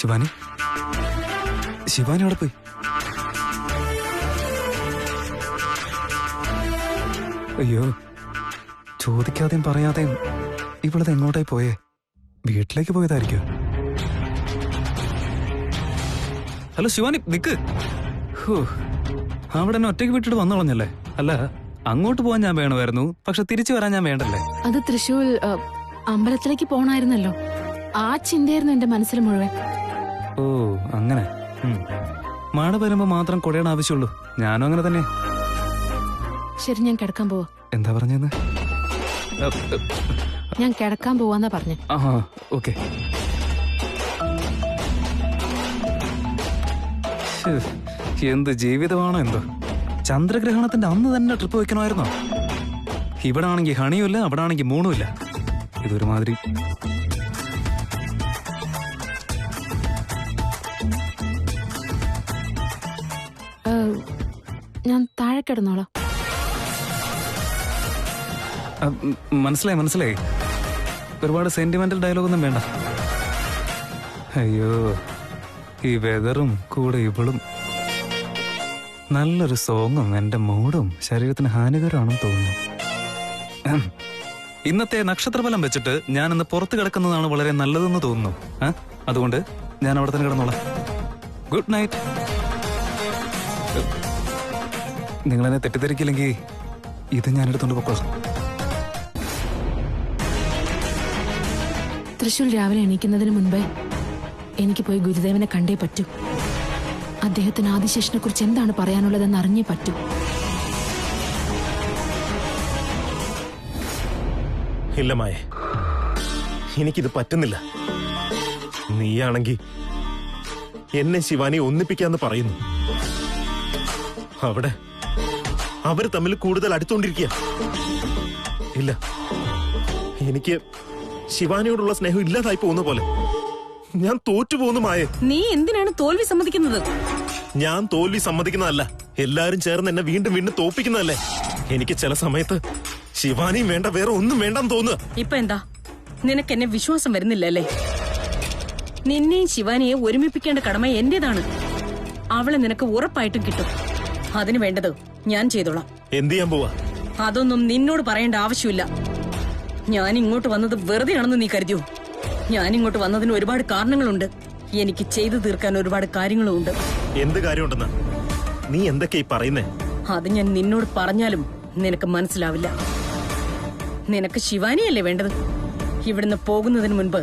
ശിവാനി, ശിവാനി അവിടെ പോയി? അയ്യോ, ചോദിക്കാതെയും പറയാതെയും ഇവളത് എങ്ങോട്ടായി പോയേ? വീട്ടിലേക്ക് പോയതായിരിക്കും. ഹലോ ശിവാനി, നിക്ക്. അവിടെ എന്നെ ഒറ്റയ്ക്ക് വിട്ടിട്ട് വന്നു കളഞ്ഞല്ലേ? അല്ല, അങ്ങോട്ട് പോകാൻ ഞാൻ വേണമായിരുന്നു, പക്ഷെ തിരിച്ചു വരാൻ ഞാൻ വേണ്ടല്ലേ? അത് തൃശ്ശൂർ അമ്പലത്തിലേക്ക് പോണായിരുന്നല്ലോ, ആ ചിന്തയായിരുന്നു എന്റെ മനസ്സിൽ മുഴുവൻ. ഓ അങ്ങനെ. മഴ വരുമ്പോ മാത്രം കൊടയുടെ ആവശ്യമുള്ളൂ. ഞാനും അങ്ങനെ തന്നെ. ശരി, ഞാൻ കിടക്കാൻ പോവാ. എന്താ പറഞ്ഞെന്ന്? ഞാൻ കിടക്കാൻ പോവാന്നാ പറഞ്ഞേ. ആ ഓക്കെ. എന്ത് ജീവിതമാണോ എന്തോ. ചന്ദ്രഗ്രഹണത്തിന്റെ അന്ന് തന്നെ ട്രിപ്പ് വെക്കണമായിരുന്നോ? ഇവിടെ ആണെങ്കിൽ ഹണിയുമില്ല, അവിടെ ആണെങ്കിൽ മൂണുമില്ല. ഇതൊരുമാതിരി. ഞാൻ താഴെ കിടന്നോളാം. മനസ്സിലായി മനസ്സിലായി. ഒരുപാട് സെന്റിമെന്റൽ ഡയലോഗൊന്നും വേണ്ട. അയ്യോ, ഈ വെതറും കൂടെ ഇവളും. നല്ലൊരു സോങ്ങും എന്റെ മൂഡും ശരീരത്തിന് ഹാനികരമാണെന്ന് തോന്നുന്നു. ഇന്നത്തെ നക്ഷത്രഫലം വെച്ചിട്ട് ഞാൻ ഇന്ന് പുറത്ത് കിടക്കുന്നതാണ് വളരെ നല്ലതെന്ന് തോന്നുന്നു. അതുകൊണ്ട് ഞാൻ അവിടെ തന്നെ കിടന്നോളാം. Good night. നിങ്ങളെന്നെ തെറ്റിദ്ധരിക്കില്ലെങ്കിൽ ഇത് ഞാൻ എടുത്തോണ്ട് പൊക്കോളാം. തൃശ്ശൂർ രാവിലെ എണീക്കുന്നതിന് മുൻപേ എനിക്ക് പോയി ഗുരുദേവനെ കണ്ടേ പറ്റൂ. അദ്ദേഹത്തിന് ആദിശേഷനെ കുറിച്ച് എന്താണ് പറയാനുള്ളതെന്ന് അറിഞ്ഞേ പറ്റൂ. ഇല്ല മായ, എനിക്കിത് പറ്റുന്നില്ല. നീയാണെങ്കി എന്നെ ശിവാനി ഒന്നിപ്പിക്കാന്ന് പറയുന്നു. അവിടെ അവര് തമ്മിൽ കൂടുതൽ അടുത്തോണ്ടിരിക്കുക. ഇല്ല, എനിക്ക് ശിവാനിയോടുള്ള സ്നേഹം ഇല്ലാതായി പോകുന്ന പോലെ. ഞാൻ തോറ്റുപോകുന്നു മായ. നീ എന്തിനാണ് തോൽവി സമ്മതിക്കുന്നത്? ഞാൻ തോൽവി സമ്മതിക്കുന്നതല്ല, എല്ലാരും ചേർന്ന് എന്നെ വീണ്ടും വീണ്ടും തോപ്പിക്കുന്നതല്ലേ. എനിക്ക് ചില സമയത്ത് ശിവാനിയും വേണ്ട, വേറെ ഒന്നും വേണ്ടെന്ന് തോന്നുക. ഇപ്പൊ എന്താ, നിനക്ക് എന്നെ വിശ്വാസം വരുന്നില്ലല്ലേ? നിന്നെയും ശിവാനിയെ ഒരുമിപ്പിക്കേണ്ട കടമ എന്റേതാണ്. അവളെ നിനക്ക് ഉറപ്പായിട്ടും കിട്ടും. അതിന് വേണ്ടത് ഞാൻ ചെയ്തോളാം. എന്ത് ചെയ്യാൻ പോവാ? അതൊന്നും നിന്നോട് പറയേണ്ട ആവശ്യമില്ല. ഞാൻ ഇങ്ങോട്ട് വന്നത് വെറുതെയാണെന്ന് നീ കരുതിയോ? ഞാൻ ഇങ്ങോട്ട് വന്നതിന് ഒരുപാട് കാരണങ്ങളുണ്ട്. എനിക്ക് ചെയ്തു തീർക്കാൻ ഒരുപാട് കാര്യങ്ങളും ഉണ്ട്. എന്ത് കാര്യമുണ്ടെന്നാ നീ എന്തൊക്കെയായി പറയുന്നേ? അത് ഞാൻ നിന്നോട് പറഞ്ഞാലും നിനക്ക് മനസ്സിലാവില്ല. നിനക്ക് ശിവാനിയല്ലേ വേണ്ടത്? ഇവിടുന്ന് പോകുന്നതിന് മുൻപ്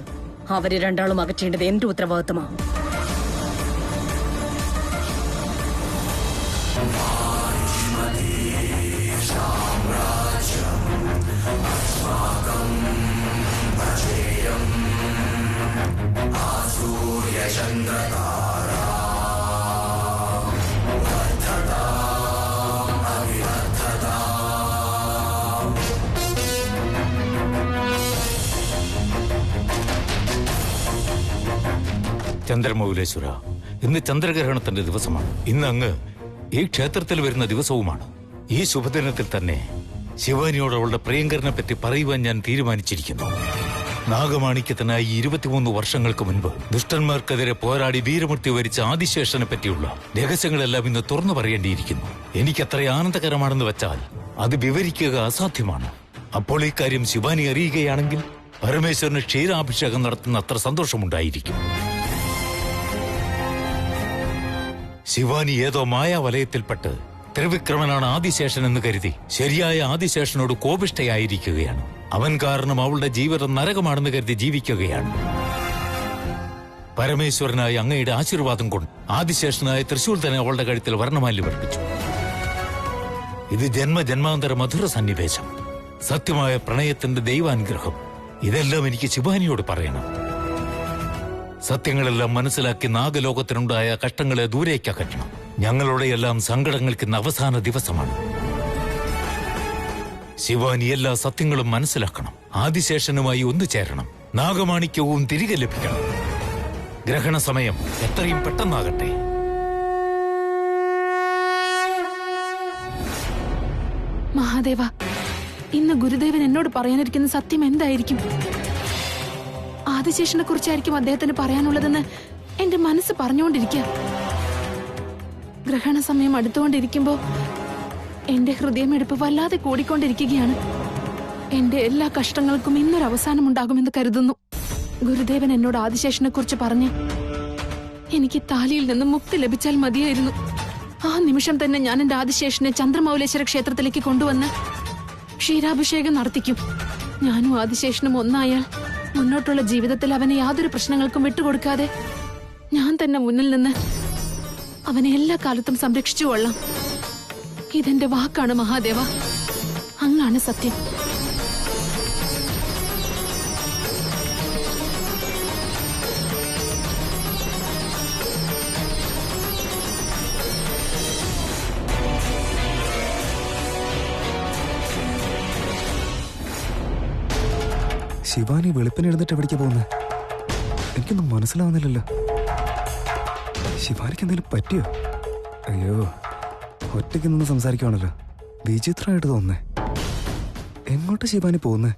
അവരെ രണ്ടാളും അകറ്റേണ്ടത് എന്റെ ഉത്തരവാദിത്തമാണ്. ചന്ദ്രമൗലേശ്വര, ഇന്ന് ചന്ദ്രഗ്രഹണത്തിന്റെ ദിവസമാണ്. ഇന്ന് അങ്ങ് ഈ ക്ഷേത്രത്തിൽ വരുന്ന ദിവസവുമാണ്. ഈ ശുഭദിനത്തിൽ തന്നെ ശിവാനിയോട് അവളുടെ പ്രിയങ്കരനെ പറ്റി പറയുവാൻ ഞാൻ തീരുമാനിച്ചിരിക്കുന്നു. നാഗമാണിക്യത്തിനായി 23 വർഷങ്ങൾക്ക് മുൻപ് ദുഷ്ടന്മാർക്കെതിരെ പോരാടി വീരമൃത്യു വരിച്ച ആദിശേഷനെ പറ്റിയുള്ള രഹസ്യങ്ങളെല്ലാം ഇന്ന് തുറന്നു പറയേണ്ടിയിരിക്കുന്നു. എനിക്കത്ര ആനന്ദകരമാണെന്ന് വെച്ചാൽ അത് വിവരിക്കുക അസാധ്യമാണ്. അപ്പോൾ ഈ കാര്യം ശിവാനി അറിയുകയാണെങ്കിൽ പരമേശ്വരന് ക്ഷീരാഭിഷേകം നടത്തുന്ന അത്ര സന്തോഷമുണ്ടായിരിക്കും. ശിവാനി ഏതോ മായാവലയത്തിൽപ്പെട്ട് ത്രിവിക്രമനാണ് ആദിശേഷൻ എന്ന് കരുതി ശരിയായ ആദിശേഷനോട് കോപിഷ്ഠയായിരിക്കുകയാണ്. അവൻ കാരണം അവളുടെ ജീവിതം നരകമാണെന്ന് കരുതി ജീവിക്കുകയാണ്. പരമേശ്വരനായ അങ്ങയുടെ ആശീർവാദം കൊണ്ട് ആദിശേഷനായ തൃശൂർ തന്നെ അവളുടെ കഴുത്തിൽ വർണ്ണമാല്യം അർപ്പിച്ചു. ഇത് ജന്മജന്മാന്തര മധുര സന്നിവേശം, സത്യമായ പ്രണയത്തിന്റെ ദൈവാനുഗ്രഹം. ഇതെല്ലാം എനിക്ക് ശിവാനിയോട് പറയണം. സത്യങ്ങളെല്ലാം മനസ്സിലാക്കി നാഗലോകത്തിനുണ്ടായ കഷ്ടങ്ങളെ ദൂരേക്കകറ്റണം. ഞങ്ങളുടെ എല്ലാം സങ്കടങ്ങൾക്ക് ഇന്ന് അവസാന ദിവസമാണ്. ശിവാനി എല്ലാ സത്യങ്ങളും മനസ്സിലാക്കണം. ആദിശേഷനുമായി ഒന്നുചേരണം. നാഗമാണിക്യവും തിരികെ ലഭിക്കണം. ഗ്രഹണ സമയം എത്രയും പെട്ടെന്നാകട്ടെ. മഹാദേവ, ഇന്ന് ഗുരുദേവൻ എന്നോട് പറയാനിരിക്കുന്ന സത്യം എന്തായിരിക്കും? ആദിശേഷനെ കുറിച്ചായിരിക്കും അദ്ദേഹത്തിന് പറയാനുള്ളതെന്ന് എന്റെ മനസ്സ് പറഞ്ഞുകൊണ്ടിരിക്കുക. ഗ്രഹണ സമയം അടുത്തുകൊണ്ടിരിക്കുമ്പോ എന്റെ ഹൃദയമെടുപ്പ് വല്ലാതെ കൂടിക്കൊണ്ടിരിക്കുകയാണ്. എന്റെ എല്ലാ കഷ്ടങ്ങൾക്കും ഇന്നൊരു അവസാനമുണ്ടാകുമെന്ന് കരുതുന്നു. ഗുരുദേവൻ എന്നോട് ആദിശേഷനെ കുറിച്ച് പറഞ്ഞ് എനിക്ക് താലിയിൽ നിന്നും മുക്തി ലഭിച്ചാൽ മതിയായിരുന്നു. ആ നിമിഷം തന്നെ ഞാൻ എന്റെ ആദിശേഷനെ ചന്ദ്രമൗലേശ്വര ക്ഷേത്രത്തിലേക്ക് കൊണ്ടുവന്ന് ക്ഷീരാഭിഷേകം നടത്തിക്കും. ഞാനും ആദിശേഷനും ഒന്നായാൽ മുന്നോട്ടുള്ള ജീവിതത്തിൽ അവനെ യാതൊരു പ്രശ്നങ്ങൾക്കും വിട്ടുകൊടുക്കാതെ ഞാൻ തന്നെ മുന്നിൽ നിന്ന് അവനെ എല്ലാ കാലത്തും സംരക്ഷിച്ചു കൊള്ളാം. ഇതെന്റെ വാക്കാണ് മഹാദേവ, അങ്ങാണ് സത്യം. ശിവാനി വെളുപ്പിന് എഴുന്നിട്ട് എവിടേക്കാ പോകുന്നത്? എനിക്കൊന്നും മനസ്സിലാവുന്നില്ലല്ലോ. ശിവാനിക്ക് എന്തെങ്കിലും പറ്റിയോ? അയ്യോ, ഒറ്റയ്ക്ക് നിന്ന് സംസാരിക്കുവാണല്ലോ. വിചിത്രമായിട്ട് തോന്നുന്നേ. എങ്ങോട്ട് ശിവാനി പോകുന്നേ?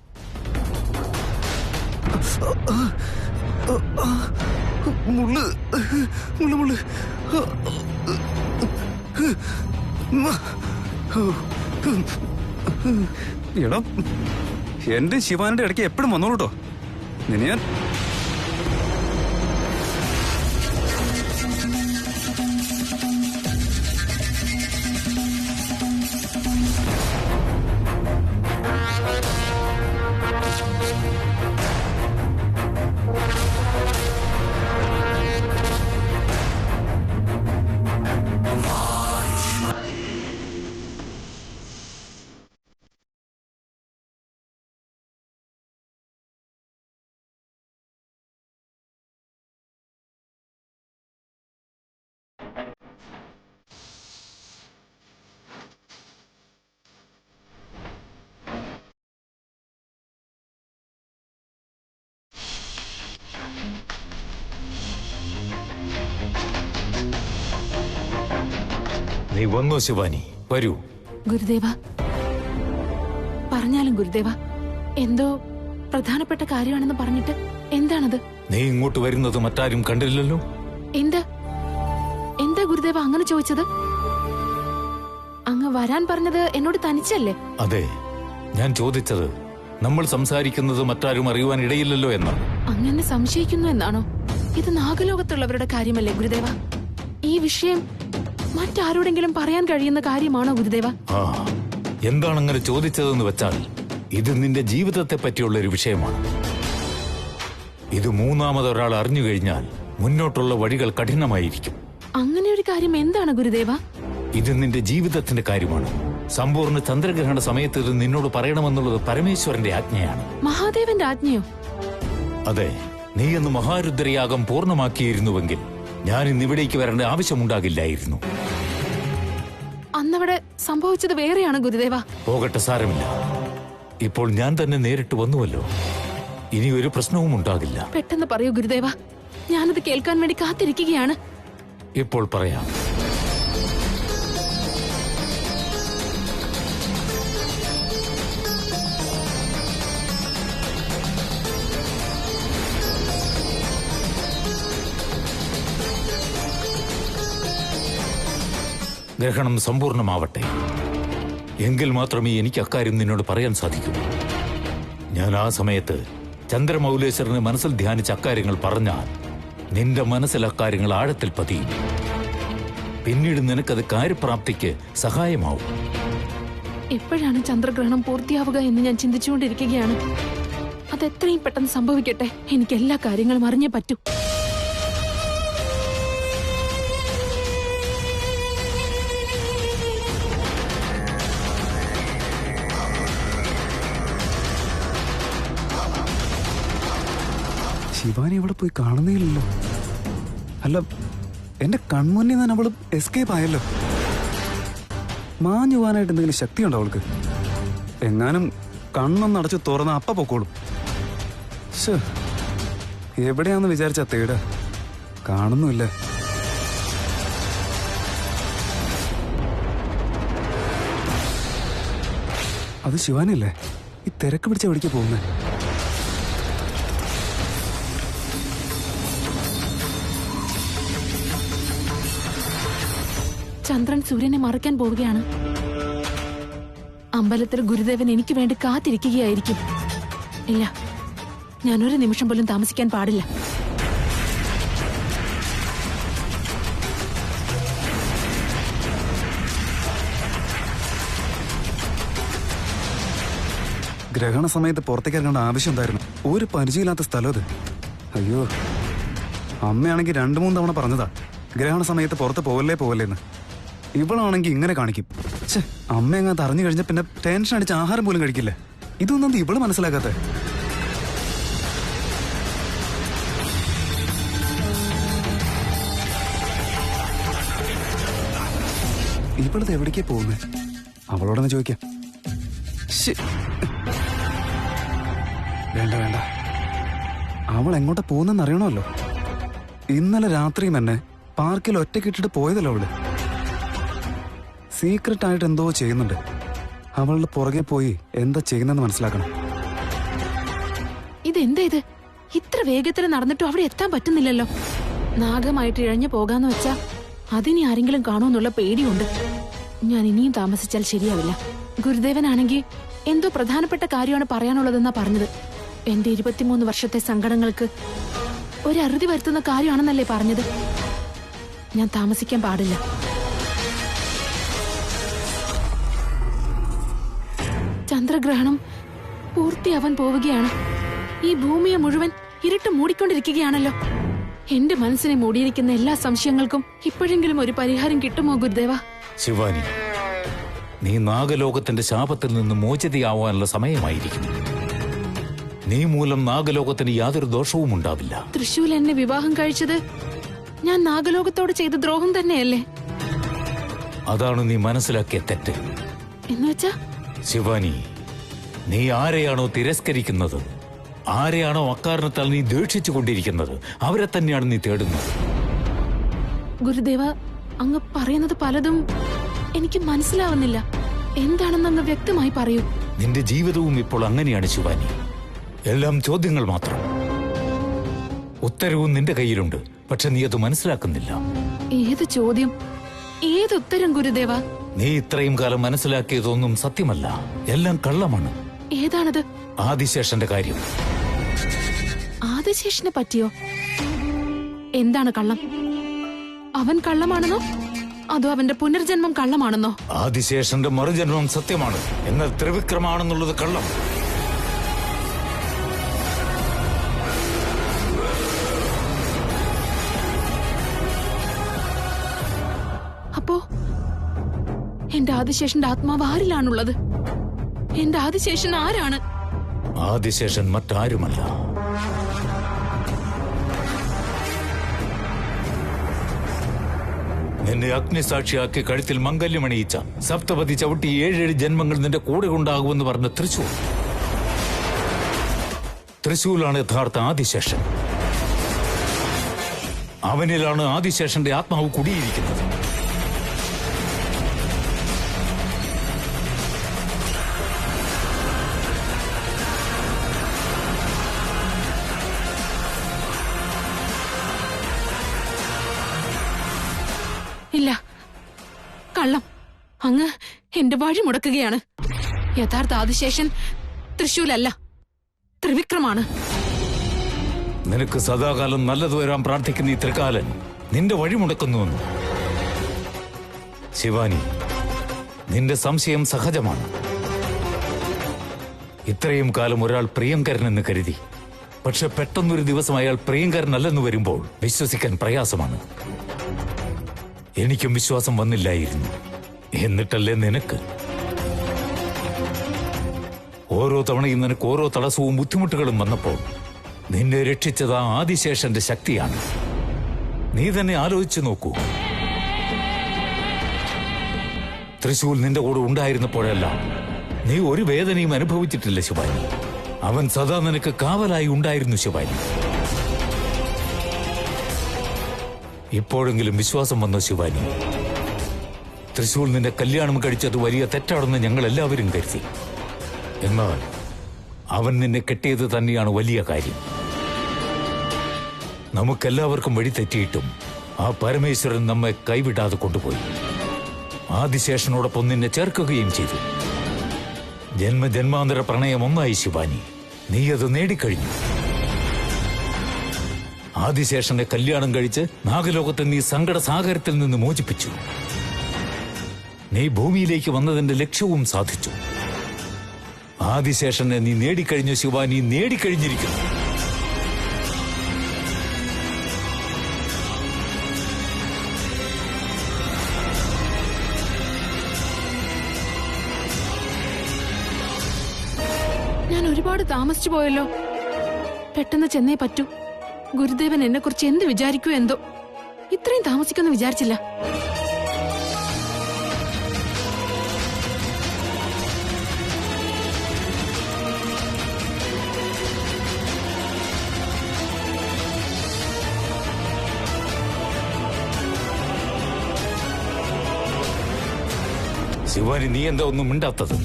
മുള്ളു മുള്ളു മുള്ളു. എടാ, എന്റെ ശിവാനിയുടെ ഇടയ്ക്ക് എപ്പോഴും വന്നോളൂ കേട്ടോ. നിന്നെ ഞാൻ നീ വന്നോ ശിവാനി? വരൂ. ഗുരുദേവ, പറഞ്ഞാലും ഗുരുദേവ, എന്തോ പ്രധാനപ്പെട്ട കാര്യമാണെന്ന് പറഞ്ഞിട്ട് എന്താണത്? നീ ഇങ്ങോട്ട് വരുന്നത് മറ്റാരും കണ്ടില്ലല്ലോ. എന്താ എന്താ ഗുരുദേവ അങ്ങനെ ചോദിച്ചത്? അങ്ങ് വരാൻ പറഞ്ഞത് എന്നോട് തനിച്ചല്ലേ? അതെ, ഞാൻ ചോദിച്ചത് നമ്മൾ സംസാരിക്കുന്നത് മറ്റാരും അറിയുവാൻ ഇടയില്ലല്ലോ എന്നാണ്. അങ്ങനെ സംശയിക്കുന്നു എന്നാണോ? ഇത് നാഗലോകത്തുള്ളവരുടെ കാര്യമല്ലേ ഗുരുദേവ? ഈ വിഷയം മറ്റാരോടെങ്കിലും പറയാൻ കഴിയുന്ന കാര്യമാണോ ഗുരുദേവ? ആ, എന്താണ് അങ്ങനെ ചോദിച്ചതെന്ന് വെച്ചാൽ ഇത് നിന്റെ ജീവിതത്തെ പറ്റിയുള്ള ഒരു വിഷയമാണ്. ഇത് മൂന്നാമതൊരാൾ അറിഞ്ഞു കഴിഞ്ഞാൽ മുന്നോട്ടുള്ള വഴികൾ കഠിനമായിരിക്കും. അങ്ങനെ ഒരു കാര്യം എന്താണ് ഗുരുദേവ? ഇത് നിന്റെ ജീവിതത്തിന്റെ കാര്യമാണ്. സമ്പൂർണ്ണ ചന്ദ്രഗ്രഹണ സമയത്ത് ഇത് നിന്നോട് പറയണമെന്നുള്ളത് പരമേശ്വരന്റെ ആജ്ഞയാണ്. മഹാദേവന്റെ ആജ്ഞയോ? അതെ, നീ എന്ന് മഹാരുദ്രയാഗം പൂർണ്ണമാക്കിയിരുന്നുവെങ്കിൽ ഞാൻ ഇന്ന് ഇവിടേക്ക് വരേണ്ട ആവശ്യമുണ്ടാകില്ലായിരുന്നു. അന്നവിടെ സംഭവിച്ചത് വേറെയാണ് ഗുരുദേവ. പോകട്ടെ, സാരമില്ല. ഇപ്പോൾ ഞാൻ തന്നെ നേരിട്ട് വന്നുവല്ലോ. ഇനി ഒരു പ്രശ്നവും ഉണ്ടാകില്ല. പെട്ടെന്ന് പറയൂ ഗുരുദേവ, ഞാനത് കേൾക്കാൻ വേണ്ടി കാത്തിരിക്കുകയാണ്. ഇപ്പോൾ പറയാം. ഗ്രഹണം സമ്പൂർണ്ണമാവട്ടെ, എങ്കിൽ മാത്രമേ എനിക്ക് അക്കാര്യം നിന്നോട് പറയാൻ സാധിക്കൂ. ഞാൻ ആ സമയത്ത് ചന്ദ്രമൗലേശ്വരനെ മനസ്സിൽ ധ്യാനിച്ച അക്കാര്യങ്ങൾ പറഞ്ഞാൽ നിന്റെ മനസ്സിൽ അക്കാര്യങ്ങൾ ആഴത്തിൽ പതിയും. പിന്നീട് നിനക്കത് കാര്യപ്രാപ്തിക്ക് സഹായമാവും. എപ്പോഴാണ് ചന്ദ്രഗ്രഹണം പൂർത്തിയാവുക എന്ന് ഞാൻ ചിന്തിച്ചുകൊണ്ടിരിക്കുകയാണ്. അതെത്രയും പെട്ടെന്ന് സംഭവിക്കട്ടെ. എനിക്ക് എല്ലാ കാര്യങ്ങളും അറിഞ്ഞേ പറ്റൂ. ശിവാനി അവിടെ പോയി കാണുന്നേയില്ലല്ലോ. അല്ല, എന്റെ കൺമുന്നിൽ നിന്ന് അവള് എസ്കേപ്പ് ആയല്ലോ. മാഞ്ഞു പോകാനായിട്ട് എന്തെങ്കിലും ശക്തിയുണ്ടോ അവൾക്ക്? എങ്ങാനും കണ്ണൊന്ന് അടച്ച് തുറന്ന അപ്പ പൊക്കോളും. എവിടെയാന്ന് വിചാരിച്ച തേട കാണുന്നുമില്ല. അത് ശിവാനിയല്ലേ? ഈ തിരക്ക് പിടിച്ച എവിടേക്ക് പോകുന്നേ? ചന്ദ്രൻ സൂര്യനെ മറയ്ക്കാൻ പോവുകയാണ്. അമ്പലത്തിൽ ഗുരുദേവൻ എനിക്ക് വേണ്ടി കാത്തിരിക്കുകയായിരിക്കും. ഇല്ല, ഞാനൊരു നിമിഷം പോലും താമസിക്കാൻ പാടില്ല. ഗ്രഹണ സമയത്ത് പുറത്തേക്ക് ഇറങ്ങേണ്ട ആവശ്യം എന്തായിരുന്നു? ഒരു പരിചയമില്ലാത്ത സ്ഥലം അത്. അയ്യോ, അമ്മയാണെങ്കിൽ 2-3 തവണ പറഞ്ഞതാ ഗ്രഹണ സമയത്ത് പുറത്ത് പോവല്ലേന്ന്. ഇവളാണെങ്കിൽ ഇങ്ങനെ കാണിക്കും. ഛേ, അമ്മ അങ്ങനത്ത് അറിഞ്ഞു കഴിഞ്ഞാൽ പിന്നെ ടെൻഷൻ അടിച്ച് ആഹാരം പോലും കഴിക്കില്ല. ഇതൊന്നും ഇവള് മനസ്സിലാക്കാത്ത. ഇവളത് എവിടേക്കാ പോകുന്നത്? അവളോടൊന്ന് ചോദിക്കാം. വേണ്ട വേണ്ട, അവൾ എങ്ങോട്ടാ പോകുന്നെന്ന് അറിയണമല്ലോ. ഇന്നലെ രാത്രിയും എന്നെ പാർക്കിൽ ഒറ്റക്കിട്ടിട്ട് പോയതല്ലോ അവള്. സീക്രട്ട് ആയിട്ട് എന്തോ ചെയ്യുന്നുണ്ട്. അവളുടെ പുറകെ പോയി എന്താ ചെയ്യുന്നെന്ന് മനസ്സിലാക്കണം. ഇതെന്താ ഇത്? ഇത്ര വേഗത്തിൽ നടന്നിട്ടും അവിടെ എത്താൻ പറ്റുന്നില്ലല്ലോ. നാഗമായിട്ട് ഇഴഞ്ഞു പോകാന്ന് വെച്ചാ അതിനി ആരെങ്കിലും കാണുമെന്നുള്ള പേടിയുണ്ട്. ഞാൻ ഇനിയും താമസിച്ചാൽ ശരിയാവില്ല. ഗുരുദേവനാണെങ്കിൽ എന്തോ പ്രധാനപ്പെട്ട കാര്യമാണ് പറയാനുള്ളതെന്നാ പറഞ്ഞത്. എന്റെ 23 വർഷത്തെ സങ്കടങ്ങൾക്ക് ഒരു അറുതി വരുത്തുന്ന കാര്യമാണെന്നല്ലേ പറഞ്ഞത്. ഞാൻ താമസിക്കാൻ പാടില്ല. ചന്ദ്രഗ്രഹണം പൂർത്തിയാവാൻ പോവുകയാണ്. ഈ ഭൂമിയെ മുഴുവൻ ഇരുട്ട് മൂടിക്കൊണ്ടിരിക്കുകയാണല്ലോ. എന്റെ മനസ്സിനെ മൂടിയിരിക്കുന്ന എല്ലാ സംശയങ്ങൾക്കും ഇപ്പോഴെങ്കിലും ഒരു പരിഹാരം കിട്ടുമോ ഗുരുദേവ? ശിവാനി, നീ നാഗലോകത്തിന്റെ ശാപത്തിൽ നിന്ന് മോചിതയാവാനുള്ള സമയമായിരിക്കുന്നു. നീ മൂലം നാഗലോകത്തിന് യാതൊരു ദോഷവും ഉണ്ടാവില്ല. തൃശൂൽ എന്നെ വിവാഹം കഴിച്ചത് ഞാൻ നാഗലോകത്തോട് ചെയ്ത ദ്രോഹം തന്നെയല്ലേ? അതാണ് നീ മനസ്സിലാക്കിയ തെറ്റ്. എന്നുവെച്ചാ? ശിവാനി, നീ ആരെയാണോ തിരസ്കരിക്കുന്നത്, ആരെയാണോ അക്കാരണത്താൽ നീ ദേഷിച്ചു കൊണ്ടിരിക്കുന്നത്, അവരെ തന്നെയാണ് നീ തേടുന്നത്. ഗുരുദേവ, അങ്ങ് പറയുന്നത് പലതും എനിക്ക് മനസ്സിലാവുന്നില്ല. എന്താണെന്ന് അങ്ങ് വ്യക്തമായി പറയൂ. നിന്റെ ജീവിതവും ഇപ്പോൾ അങ്ങനെയാണ് ശിവാനി. എല്ലാം ചോദ്യങ്ങൾ മാത്രം. ഉത്തരവും നിന്റെ കയ്യിലുണ്ട്, പക്ഷെ നീ അത് മനസ്സിലാക്കുന്നില്ല. ഏത് ചോദ്യം, ഏതുത്തരം ഗുരുദേവ? നീ ഇത്രയും കാലം മനസ്സിലാക്കിയതൊന്നും സത്യമല്ല, എല്ലാം കള്ളമാണ്. ഏതാണത്? ആദിശേഷന്റെ കാര്യം. ആദിശേഷനെ പറ്റിയോ? എന്താണ് കള്ളം? അവൻ കള്ളമാണെന്നോ അതോ അവന്റെ പുനർജന്മം കള്ളമാണെന്നോ? ആദിശേഷന്റെ മറുജന്മം സത്യമാണ്, എന്നാൽ ത്രിവിക്രമാണെന്നുള്ളത് കള്ളം. അപ്പോ എന്റെ ആദിശേഷന്റെ ആത്മാവ് ആരിലാണുള്ളത്? എന്റെ ആദിശേഷൻ ആരാണ്? ആദിശേഷൻ മറ്റാരുമല്ല, നിന്നെ അഗ്നിസാക്ഷിയാക്കി കഴുത്തിൽ മംഗല്യമണിയിച്ച, സപ്തപതി ചവിട്ടി 7 ജന്മങ്ങൾ നിന്റെ കൂടെ ഉണ്ടാകുമെന്ന് പറഞ്ഞ തൃശൂലാണ് യഥാർത്ഥ ആദിശേഷൻ. അവനിലാണ് ആദിശേഷന്റെ ആത്മാവ് കുടിയിരിക്കുന്നത്. ഇല്ല, കള്ളം. അങ്ങ് എന്റെ വഴി മുടക്കുകയാണ്. യഥാർത്ഥ ആദിശേഷൻ തൃശൂലല്ല, ത്രിവിക്രമാണ്. നിനക്ക് സദാകാലം നല്ലത് വരാൻ പ്രാർത്ഥിക്കുന്ന ഈ ത്രികാലൻ നിന്റെ വഴി മുടക്കുന്നുവെന്ന്. ശിവാനി, നിന്റെ സംശയം സഹജമാണ്. ഇത്രയും കാലം ഒരാൾ പ്രിയങ്കരനെന്ന് കരുതി, പക്ഷെ പെട്ടെന്നൊരു ദിവസം അയാൾ പ്രിയങ്കരനല്ലെന്ന് വരുമ്പോൾ വിശ്വസിക്കാൻ പ്രയാസമാണ്. എനിക്കും വിശ്വാസം വന്നില്ലായിരുന്നു. എന്നിട്ടല്ലേ നിനക്ക്? ഓരോ തവണയും നിനക്ക് ഓരോ തടസ്സവും ബുദ്ധിമുട്ടുകളും വന്നപ്പോൾ നിന്നെ രക്ഷിച്ചത് ആ ആദിശേഷന്റെ ശക്തിയാണ്. നീ തന്നെ ആലോചിച്ചു നോക്കൂ. തൃശൂൽ നിന്റെ കൂടെ ഉണ്ടായിരുന്നപ്പോഴെല്ലാം നീ ഒരു വേദനയും അനുഭവിച്ചിട്ടില്ല ശിവാനി. അവൻ സദാ നിനക്ക് കാവലായി ഉണ്ടായിരുന്നു ശിവാനി. ഇപ്പോഴെങ്കിലും വിശ്വാസം വന്നു ശിവാനി. തൃശൂൽ നിന്റെ കല്യാണം കഴിച്ചത് വലിയ തെറ്റാണെന്ന് ഞങ്ങൾ എല്ലാവരും കരുതി. എന്നാൽ അവൻ നിന്നെ കെട്ടിയത് തന്നെയാണ് വലിയ കാര്യം. നമുക്കെല്ലാവർക്കും വഴി തെറ്റിയിട്ടും ആ പരമേശ്വരൻ നമ്മെ കൈവിടാതെ കൊണ്ടുപോയി. ആദിശേഷനോടൊപ്പം നിന്നെ ചേർക്കുകയും ചെയ്തു. ജന്മജന്മാന്തര പ്രണയം ഒന്നായി ശിവാനി. നീ അത് നേടിക്കഴിഞ്ഞു. ആദിശേഷനെ കല്യാണം കഴിച്ച് നാഗലോകത്തെ നീ സങ്കട സാഗരത്തിൽ നിന്ന് മോചിപ്പിച്ചു. നീ ഭൂമിയിലേക്ക് വന്നതിന്റെ ലക്ഷ്യവും സാധിച്ചു. ആദിശേഷനെ നീ നേടിക്കഴിഞ്ഞു ശിവാനി, നേടിക്കഴിഞ്ഞിരിക്കുന്നു. ഞാൻ ഒരുപാട് താമസിച്ചു പോയല്ലോ. പെട്ടെന്ന് ചെന്നേ പറ്റൂ. ഗുരുദേവൻ എന്നെ കുറിച്ച് എന്ത് വിചാരിക്കൂ എന്തോ. ഇത്രയും താമസിക്കുമെന്ന് വിചാരിച്ചില്ല. ശിവാനി, നീ എന്താ ഒന്നും മിണ്ടാത്തത്?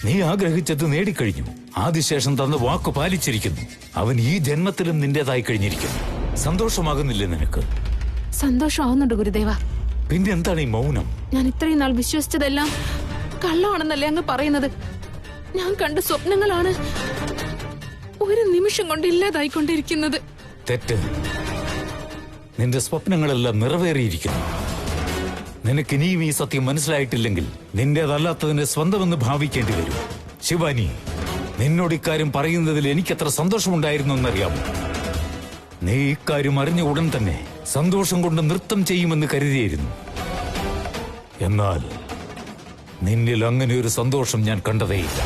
നീ ആഗ്രഹിച്ചത് നേടിക്കഴിഞ്ഞു. ആദിശേഷൻ തന്ന വാക്ക് പാലിച്ചിരിക്കുന്നു. അവൻ ഈ ജന്മത്തിലും നിന്റേതായി കഴിഞ്ഞിരിക്കുന്നു. സന്തോഷമാകുന്നില്ലേ നിനക്ക്? സന്തോഷമാവുന്നുണ്ട് ഗുരുദേവ. പിന്നെ എന്താണ് ഈ മൗനം? ഞാൻ ഇത്രയും നാൾ വിശ്വസിച്ചതെല്ലാം കള്ളമാണെന്നല്ലേ അങ്ങ് പറയുന്നത്? ഞാൻ കണ്ട സ്വപ്നങ്ങളാണ് ഒരു നിമിഷം കൊണ്ട് ഇല്ലാതായിക്കൊണ്ടിരിക്കുന്നത്. തെറ്റ്. നിന്റെ സ്വപ്നങ്ങളെല്ലാം നിറവേറിയിരിക്കുന്നു. നിനക്കിനിയും ഈ സത്യം മനസ്സിലായിട്ടില്ലെങ്കിൽ നിന്റേതല്ലാത്തതിനെ സ്വന്തമെന്ന് ഭാവിക്കേണ്ടി വരും. ശിവാനി, നിന്നോട് ഇക്കാര്യം പറയുന്നതിൽ എനിക്കെത്ര സന്തോഷമുണ്ടായിരുന്നു എന്നറിയാമോ? നീ ഇക്കാര്യം അറിഞ്ഞ ഉടൻ തന്നെ സന്തോഷം കൊണ്ട് നൃത്തം ചെയ്യുമെന്ന് കരുതിയിരുന്നു. എന്നാൽ നിന്നിൽ അങ്ങനെ ഒരു സന്തോഷം ഞാൻ കണ്ടതേയില്ല.